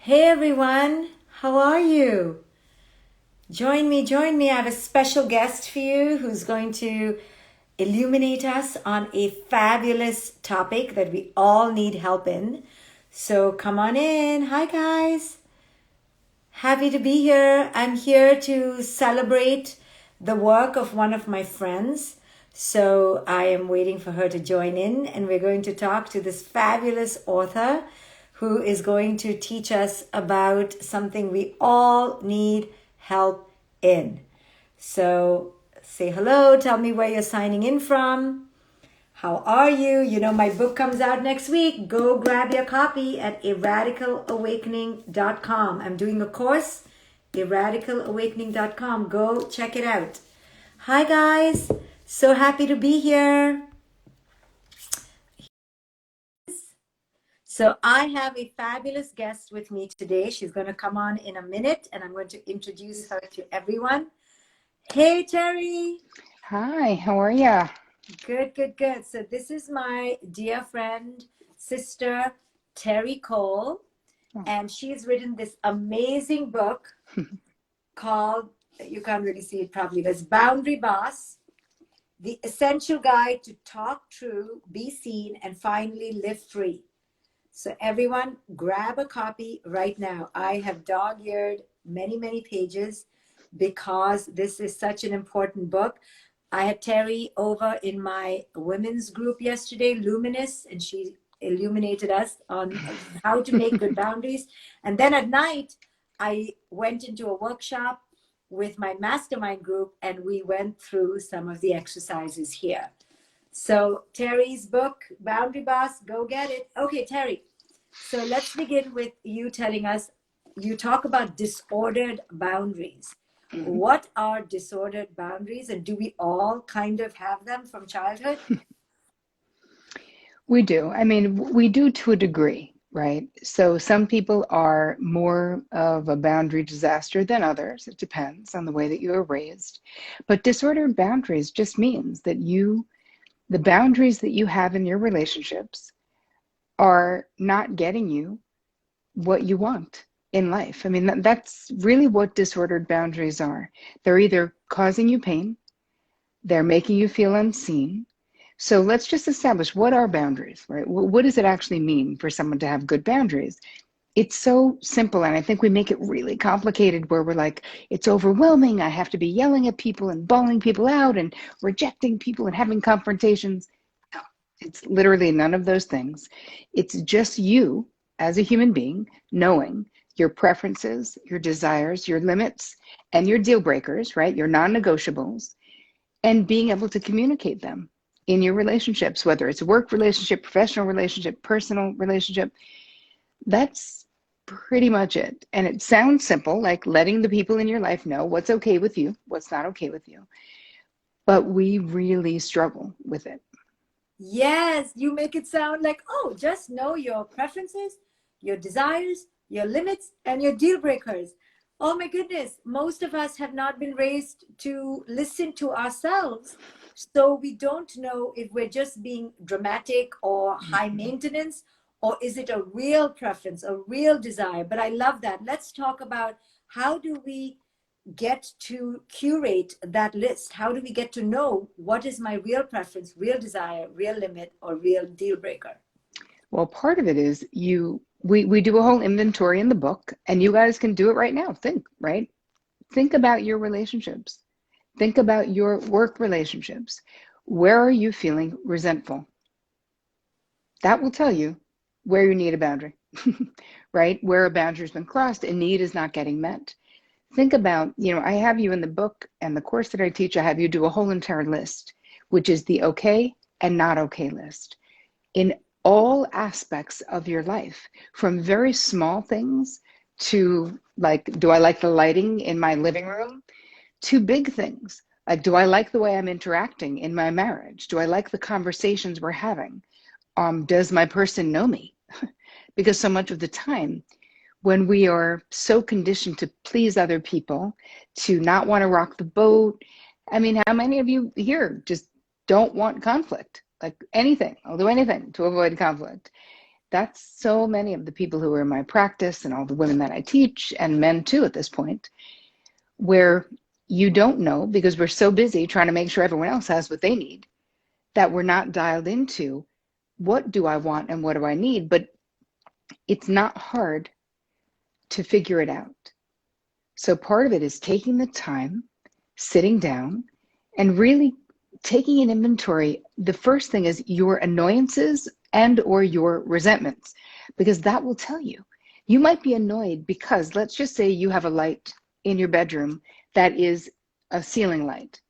Hey everyone, how are you? Join me, join me. I have a special guest for you who's going to illuminate us on a fabulous topic that we all need help in. So come on in. Hi guys. Happy to be here. I'm here to celebrate the work of one of my friends. So I am waiting for her to join in, and we're going to talk to this fabulous author who is going to teach us about something we all need help in. So say hello, tell me where you're signing in from. How are you? You know, my book comes out next week. Go grab your copy at aradicalawakening.com. I'm doing a course, aradicalawakening.com. Go check it out. Hi, guys. So happy to be here. So I have a fabulous guest with me today. She's going to come on in a minute, and I'm going to introduce her to everyone. Hey, Terry. Hi, how are ya? Good, good, good. So this is my dear friend, sister, Terry Cole, and she's written this amazing book called, you can't really see it probably, but it's Boundary Boss, The Essential Guide to Talk True, Be Seen, and Finally Live Free. So everyone, grab a copy right now. I have dog-eared many, many pages because this is such an important book. I had Terry over in my women's group yesterday, Luminous, and she illuminated us on how to make good boundaries. And then at night, I went into a workshop with my mastermind group, and we went through some of the exercises here. So Terry's book, Boundary Boss, go get it. Okay, Terry. So let's begin with you telling us, you talk about disordered boundaries. What are disordered boundaries, and do we all kind of have them from childhood? We do. I mean, we do to a degree, right? So some people are more of a boundary disaster than others. It depends on the way that you were raised. But disordered boundaries just means that the boundaries that you have in your relationships are not getting you what you want in life. I mean, that's really what disordered boundaries are. They're either causing you pain, they're making you feel unseen. So let's just establish, what are boundaries, right? What does it actually mean for someone to have good boundaries? It's so simple, and I think we make it really complicated where we're like, it's overwhelming. I have to be yelling at people and bawling people out and rejecting people and having confrontations. No, it's literally none of those things. It's just you as a human being knowing your preferences, your desires, your limits, and your deal breakers, right? Your non-negotiables, and being able to communicate them in your relationships, whether it's a work relationship, professional relationship, personal relationship. That's pretty much it. And it sounds simple, like letting the people in your life know what's okay with you, what's not okay with you. But we really struggle with it. Yes, you make it sound like, oh, just know your preferences, your desires, your limits, and your deal breakers. Oh my goodness, most of us have not been raised to listen to ourselves. So we don't know if we're just being dramatic or high maintenance, or is it a real preference, a real desire? But I love that. Let's talk about, how do we get to curate that list? How do we get to know what is my real preference, real desire, real limit, or real deal breaker? Well, part of it is we do a whole inventory in the book, and you guys can do it right now. Right? Think about your relationships. Think about your work relationships. Where are you feeling resentful? That will tell you where you need a boundary, right? Where a boundary has been crossed and need is not getting met. Think about, I have you in the book and the course that I teach, I have you do a whole entire list, which is the okay and not okay list in all aspects of your life, from very small things to like, do I like the lighting in my living room, to big things. Like, do I like the way I'm interacting in my marriage? Do I like the conversations we're having? Does my person know me? Because so much of the time, when we are so conditioned to please other people, to not want to rock the boat, I mean, how many of you here just don't want conflict? Like anything, I'll do anything to avoid conflict. That's so many of the people who are in my practice and all the women that I teach, and men too at this point, where you don't know because we're so busy trying to make sure everyone else has what they need, that we're not dialed into what do I want and what do I need. But it's not hard to figure it out. So part of it is taking the time, sitting down, and really taking an inventory. The first thing is your annoyances and or your resentments, because that will tell you. You might be annoyed because, let's just say you have a light in your bedroom that is a ceiling light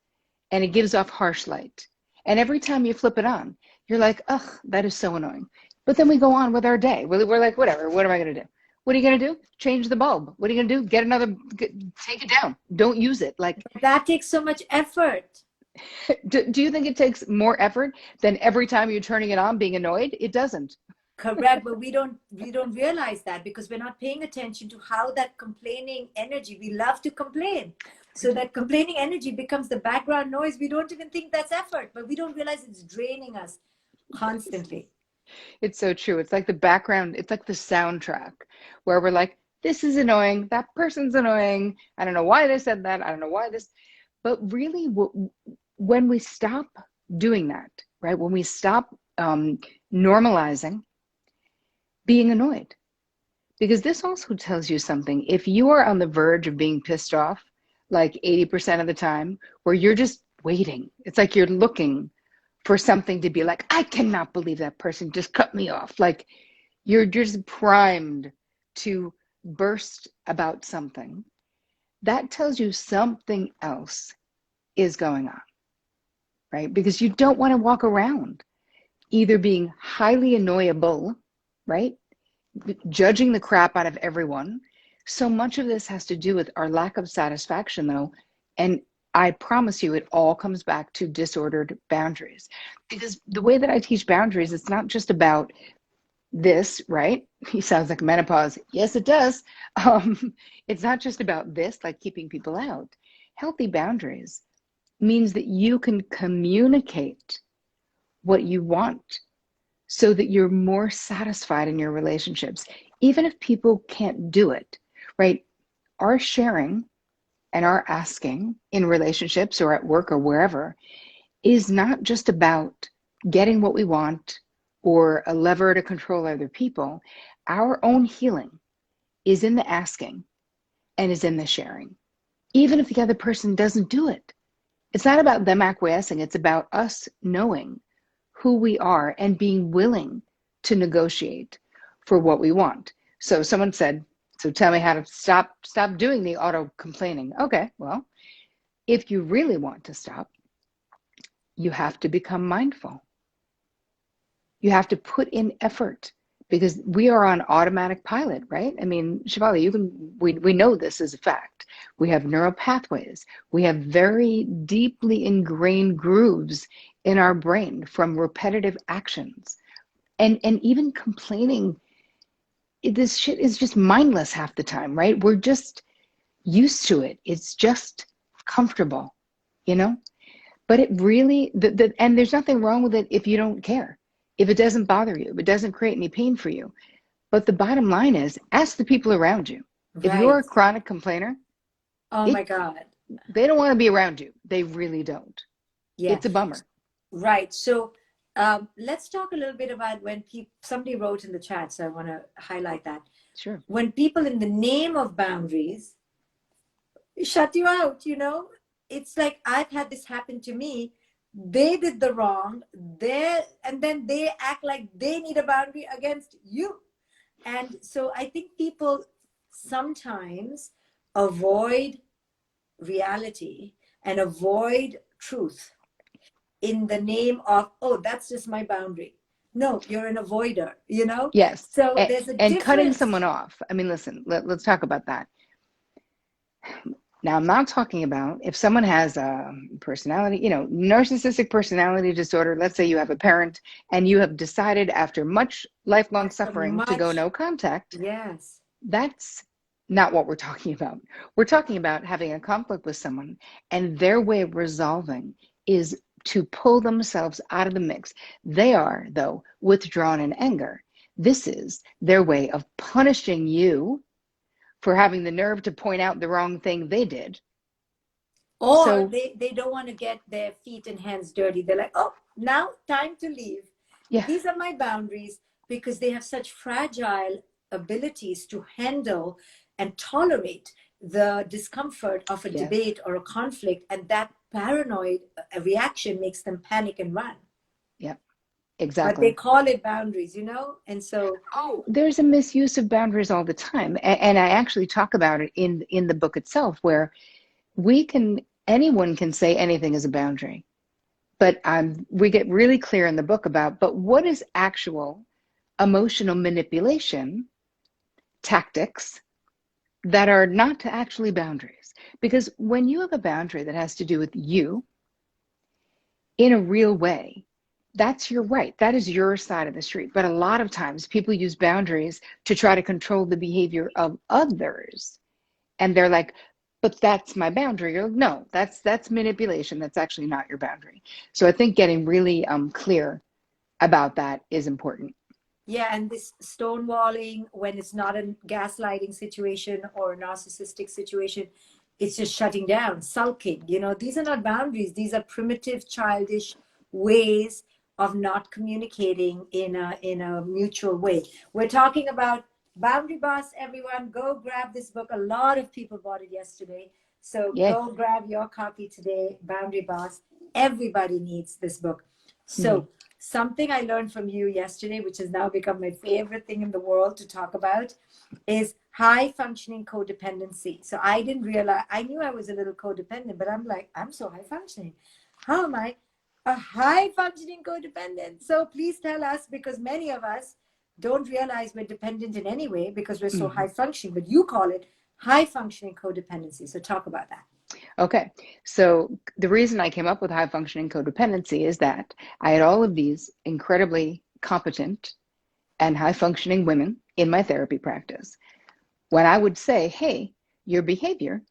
and it gives off harsh light. And every time you flip it on, you're like, ugh, that is so annoying. But then we go on with our day. We're like, whatever, what am I going to do? What are you going to do? Change the bulb. What are you going to do? Get another, take it down. Don't use it. Like, that takes so much effort. Do you think it takes more effort than every time you're turning it on being annoyed? It doesn't. Correct, but we don't realize that because we're not paying attention to how that complaining energy, we love to complain. So that complaining energy becomes the background noise. We don't even think that's effort, but we don't realize it's draining us constantly. It's so true. It's like the background, it's like the soundtrack where we're like, this is annoying. That person's annoying. I don't know why they said that. I don't know why this. But really, when we stop doing that, right? When we stop normalizing being annoyed, because this also tells you something. If you are on the verge of being pissed off, like 80% of the time, where you're just waiting, it's like you're looking for something to be like, I cannot believe that person just cut me off. Like you're just primed to burst about something. That tells you something else is going on, right? Because you don't want to walk around either being highly annoyable, right? Judging the crap out of everyone. So much of this has to do with our lack of satisfaction, though. And I promise you, it all comes back to disordered boundaries. Because the way that I teach boundaries, it's not just about this, right? He sounds like menopause. Yes, it does. It's not just about this, like keeping people out. Healthy boundaries means that you can communicate what you want so that you're more satisfied in your relationships, even if people can't do it, right? Our sharing and our asking in relationships or at work or wherever is not just about getting what we want or a lever to control other people. Our own healing is in the asking and is in the sharing, even if the other person doesn't do it. It's not about them acquiescing. It's about us knowing who we are and being willing to negotiate for what we want. So someone said, so tell me how to stop doing the auto complaining. Okay, well, if you really want to stop, you have to become mindful. You have to put in effort because we are on automatic pilot, right? I mean, Shefali, we know this is a fact. We have neural pathways. We have very deeply ingrained grooves in our brain from repetitive actions. And even complaining, this shit is just mindless half the time, right? We're just used to it. It's just comfortable, you know? But it really, and there's nothing wrong with it if you don't care. If it doesn't bother you, if it doesn't create any pain for you. But the bottom line is, ask the people around you. Right. If you're a chronic complainer, oh my God, they don't want to be around you. They really don't. Yeah. It's a bummer. Right. So let's talk a little bit about when somebody wrote in the chat, so I want to highlight that. Sure. When people in the name of boundaries shut you out, it's like I've had this happen to me. They did the wrong there, and then they act like they need a boundary against you. And so I think people sometimes avoid reality and avoid truth in the name of, oh, that's just my boundary. No, you're an avoider, Yes. So there's a and difference. Cutting someone off. I mean, listen, let's talk about that. Now, I'm not talking about if someone has a personality, narcissistic personality disorder. Let's say you have a parent and you have decided after much lifelong suffering to go no contact. Yes. That's not what we're talking about. We're talking about having a conflict with someone and their way of resolving is to pull themselves out of the mix. They are, though, withdrawn in anger. This is their way of punishing you for having the nerve to point out the wrong thing they did. Or So they don't want to get their feet and hands dirty. They're like, oh, now time to leave. yeah, These are my boundaries, because they have such fragile abilities to handle and tolerate the discomfort of a yes, debate or a conflict. And that paranoid reaction makes them panic and run. yeah, But they exactly. call it boundaries, you know? And so, Oh, there's a misuse of boundaries all the time. And I actually talk about it in the book itself, where anyone can say anything is a boundary. But we get really clear in the book about, but what is actual emotional manipulation tactics that are not actually boundaries? Because when you have a boundary that has to do with you in a real way, that's your right. That is your side of the street. But a lot of times people use boundaries to try to control the behavior of others. And they're like, but that's my boundary. You're like, no, that's manipulation. That's actually not your boundary. So I think getting really clear about that is important. yeah, and this stonewalling, when it's not a gaslighting situation or a narcissistic situation, it's just shutting down, sulking. You know, these are not boundaries. These are primitive, childish ways of not communicating in a mutual way. We're talking about Boundary Boss, everyone. Go grab this book. A lot of people bought it yesterday. So Yay. go grab your copy today, Boundary Boss. Everybody needs this book. Mm-hmm. So something I learned from you yesterday, which has now become my favorite thing in the world to talk about, is high functioning codependency. So I didn't realize, I knew I was a little codependent, but I'm like, I'm so high functioning. How am I a high functioning codependent? So please tell us, because many of us don't realize we're dependent in any way because we're so Mm-hmm. high functioning, but you call it high functioning codependency. So talk about that. Okay, so the reason I came up with high functioning codependency is that I had all of these incredibly competent and high functioning women in my therapy practice. When I would say, hey, your behavior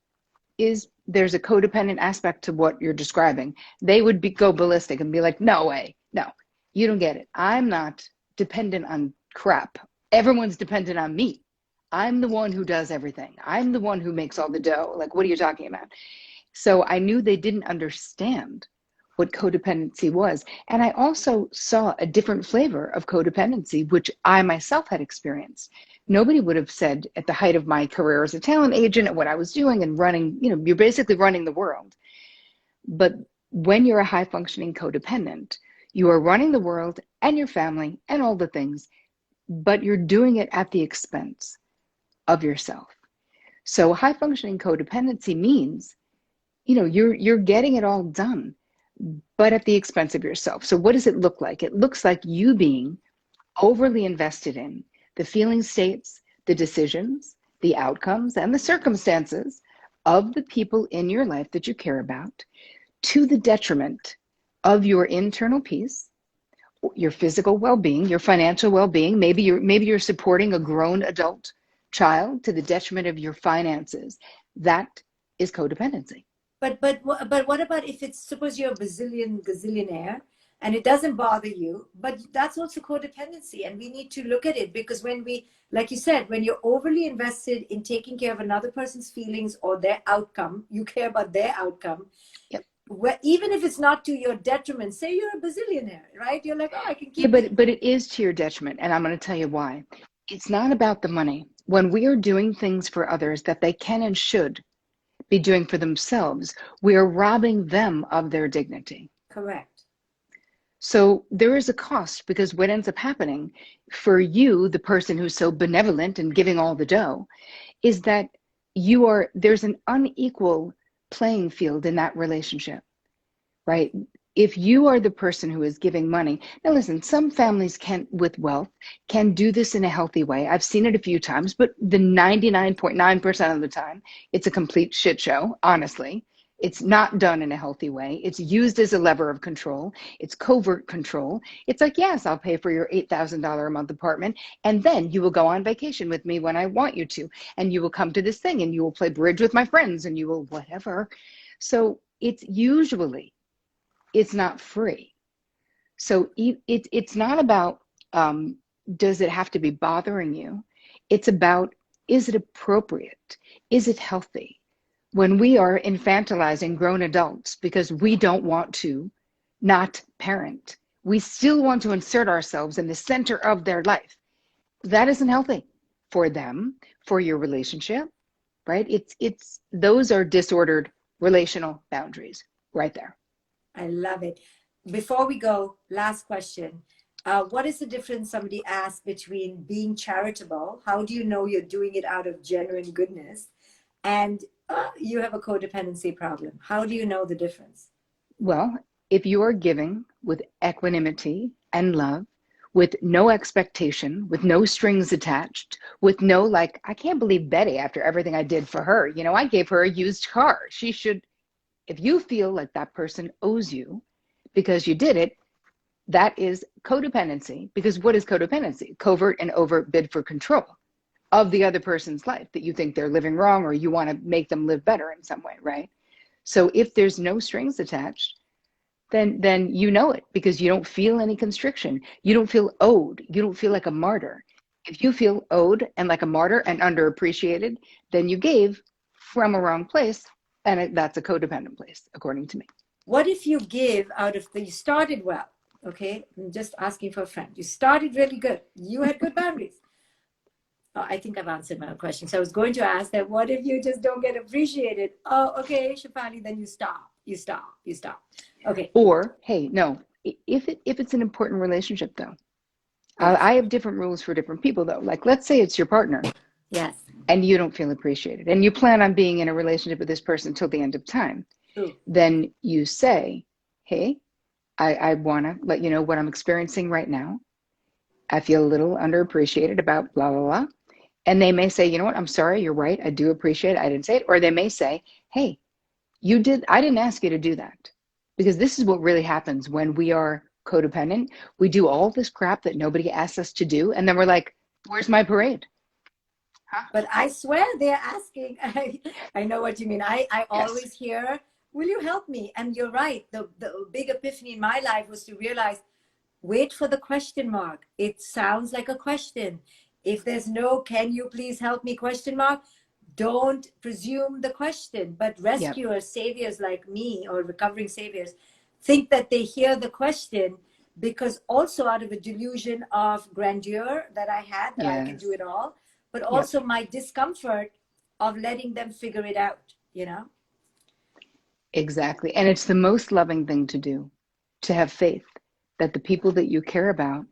there's a codependent aspect to what you're describing, they would go ballistic and be like, no way, no, you don't get it. I'm not dependent on crap. Everyone's dependent on me. I'm the one who does everything. I'm the one who makes all the dough. Like, what are you talking about? So I knew they didn't understand what codependency was. And I also saw a different flavor of codependency, which I myself had experienced. Nobody would have said at the height of my career as a talent agent and what I was doing and running, you're basically running the world. But when you're a high functioning codependent, you are running the world and your family and all the things, but you're doing it at the expense of yourself. So high functioning codependency means you're getting it all done, but at the expense of yourself. So what does it look like? It looks like you being overly invested in the feeling states, the decisions, the outcomes, and the circumstances of the people in your life that you care about, to the detriment of your internal peace, your physical well-being, your financial well-being. Maybe you're supporting a grown adult child to the detriment of your finances. That is codependency. But what about if it's, suppose you're a gazillionaire and it doesn't bother you, but that's also codependency, and we need to look at it, because when we, like you said, when you're overly invested in taking care of another person's feelings or their outcome, you care about their outcome. Yep. Even if it's not to your detriment, say you're a bazillionaire, right? You're like, oh, I can Yeah, keep it. but it is to your detriment, and I'm going to tell you why. It's not about the money. When we are doing things for others that they can and should be doing for themselves, we are robbing them of their dignity. Correct. So there is a cost, because what ends up happening for you, the person who's so benevolent and giving all the dough, is that there's an unequal playing field in that relationship, right? If you are the person who is giving money, now listen, some families with wealth can do this in a healthy way. I've seen it a few times, but the 99.9% of the time, it's a complete shit show, honestly. It's not done in a healthy way. It's used as a lever of control. It's covert control. It's like, yes, I'll pay for your $8,000 a month apartment, and then you will go on vacation with me when I want you to, and you will come to this thing, and you will play bridge with my friends, and you will whatever. So it's not free. So it's not about does it have to be bothering you? It's about, is it appropriate? Is it healthy? When we are infantilizing grown adults because we don't want to not parent, we still want to insert ourselves in the center of their life. That isn't healthy for them, for your relationship, right? Those are disordered relational boundaries right there. I love it. Before we go, last question. What is the difference, somebody asked, between being charitable? How do you know you're doing it out of genuine goodness? And you have a codependency problem. How do you know the difference? Well, if you are giving with equanimity and love, with no expectation, with no strings attached, with no like, I can't believe Betty after everything I did for her. You know, I gave her a used car. She should, if you feel like that person owes you because you did it, that is codependency. Because what is codependency? Covert and overt bid for control of the other person's life, that you think they're living wrong or you want to make them live better in some way, right? So if there's no strings attached, then you know it, because you don't feel any constriction. You don't feel owed. You don't feel like a martyr. If you feel owed and like a martyr and underappreciated, then you gave from a wrong place, and that's a codependent place, according to me. What if you give out of you started well, okay? I'm just asking for a friend. You started really good. You had good boundaries. Oh, I think I've answered my own question. So I was going to ask that, what if you just don't get appreciated? Oh, okay, Shefali, then you stop. Okay. Or, hey, no, if it's an important relationship though, Yes. I have different rules for different people though. Like, let's say it's your partner. Yes. And you don't feel appreciated, and you plan on being in a relationship with this person till the end of time. True. Then you say, hey, I want to let you know what I'm experiencing right now. I feel a little underappreciated about blah, blah, blah. And they may say, you know what, I'm sorry, you're right. I do appreciate it. I didn't say it. Or they may say, hey, I didn't ask you to do that. Because this is what really happens when we are codependent. We do all this crap that nobody asks us to do. And then we're like, where's my parade? Huh? But I swear they're asking. I know what you mean. I always hear, will you help me? And you're right. The big epiphany in my life was to realize, wait for the question mark. It sounds like a question. If there's no, can you please help me question mark, don't presume the question. But rescuers, saviors like me, or recovering saviors, think that they hear the question, because also out of a delusion of grandeur that I had, that I can do it all, but also my discomfort of letting them figure it out, you know? Exactly. And it's the most loving thing to do, to have faith that the people that you care about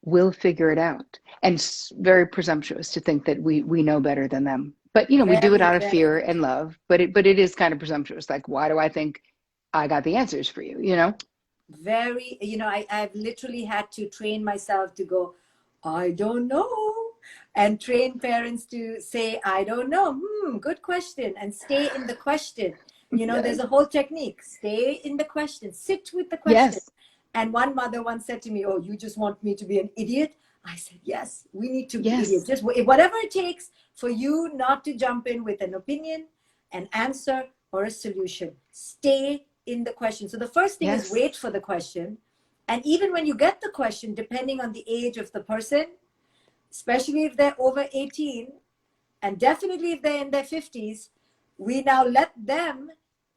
will figure it out. And it's very presumptuous to think that we know better than them. But, you know, we do it out of fear and love, but it is kind of presumptuous. Like, why do I think I got the answers for you, you know? Very, you know, I've literally had to train myself to go, I don't know. And train parents to say, I don't know. Good question. And stay in the question. You know, there's a whole technique. Stay in the question. Sit with the question. Yes. And one mother once said to me, oh, you just want me to be an idiot? I said, yes, we need to be idiots. Just whatever it takes for you not to jump in with an opinion, an answer, or a solution. Stay in the question. So the first thing is wait for the question. And even when you get the question, depending on the age of the person, especially if they're over 18, and definitely if they're in their 50s, we now let them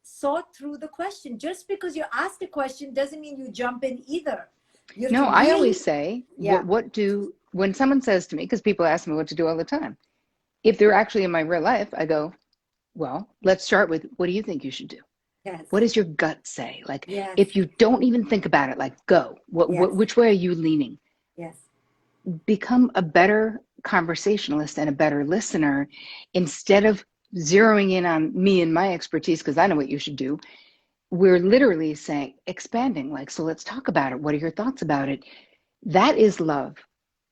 sort through the question. Just because you ask a question doesn't mean you jump in either. No, I always say, when someone says to me, because people ask me what to do all the time, if they're actually in my real life, I go, well, let's start with, what do you think you should do? Yes. What does your gut say? Like, if you don't even think about it, like, go. Which way are you leaning? Yes. Become a better conversationalist and a better listener, instead of zeroing in on me and my expertise, because I know what you should do. We're literally saying, expanding, like, so let's talk about it. What are your thoughts about it? That is love.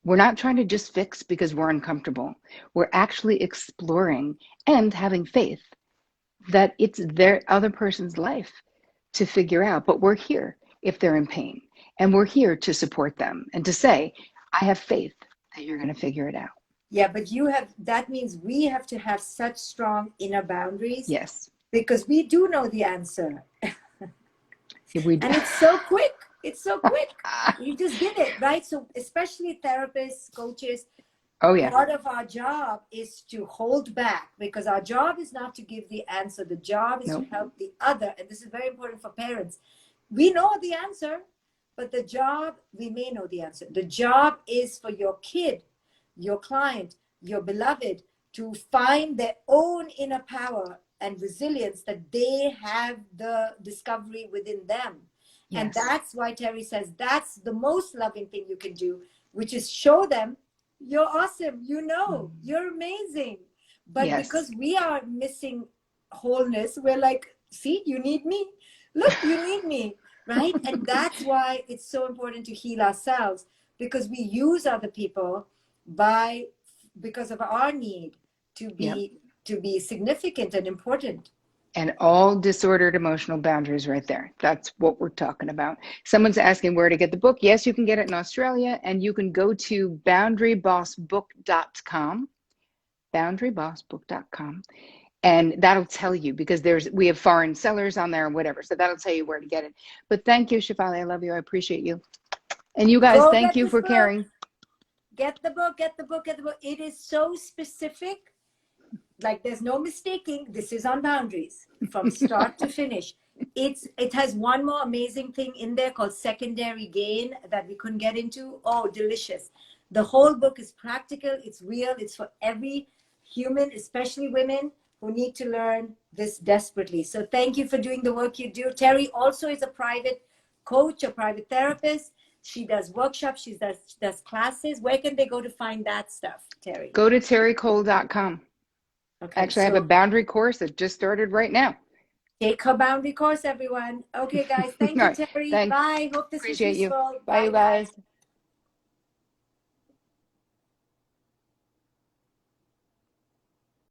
We're not trying to just fix because we're uncomfortable. We're actually exploring and having faith that it's their other person's life to figure out. But we're here if they're in pain, and we're here to support them and to say, I have faith that you're going to figure it out. Yeah, but that means we have to have such strong inner boundaries. Yes. Because we do know the answer. If we do. And it's so quick. It's so quick. You just did it, right? So especially therapists, coaches, Oh, yeah. part of our job is to hold back, because our job is not to give the answer. The job is to Nope. help the other. And this is very important for parents. We know the answer, but the job, we may know the answer. The job is for your kid, your client, your beloved to find their own inner power and resilience, that they have the discovery within them. Yes. And that's why Terry says that's the most loving thing you can do, which is show them you're awesome, you're amazing. But Yes. because we are missing wholeness, we're like, see, you need me. Look, you need me, right? And that's why it's so important to heal ourselves, because we use other people because of our need to be significant and important. And all disordered emotional boundaries right there. That's what we're talking about. Someone's asking where to get the book. Yes, you can get it in Australia, and you can go to boundarybossbook.com, boundarybossbook.com, and that'll tell you, because we have foreign sellers on there and whatever. So that'll tell you where to get it. But thank you, Shefali. I love you. I appreciate you. And you guys, thank you for caring. Get the book, get the book, get the book. It is so specific. Like, there's no mistaking. This is on boundaries from start to finish. It has one more amazing thing in there called secondary gain that we couldn't get into. Oh, delicious. The whole book is practical. It's real. It's for every human, especially women who need to learn this desperately. So thank you for doing the work you do. Terry also is a private coach, a private therapist. She does workshops. She does classes. Where can they go to find that stuff, Terry? Go to terrycole.com. Okay, actually, I have a boundary course that just started right now. Take her boundary course, everyone. Okay, guys. Thank you, Terry. Thanks. Bye. Hope this was useful. Bye, you guys.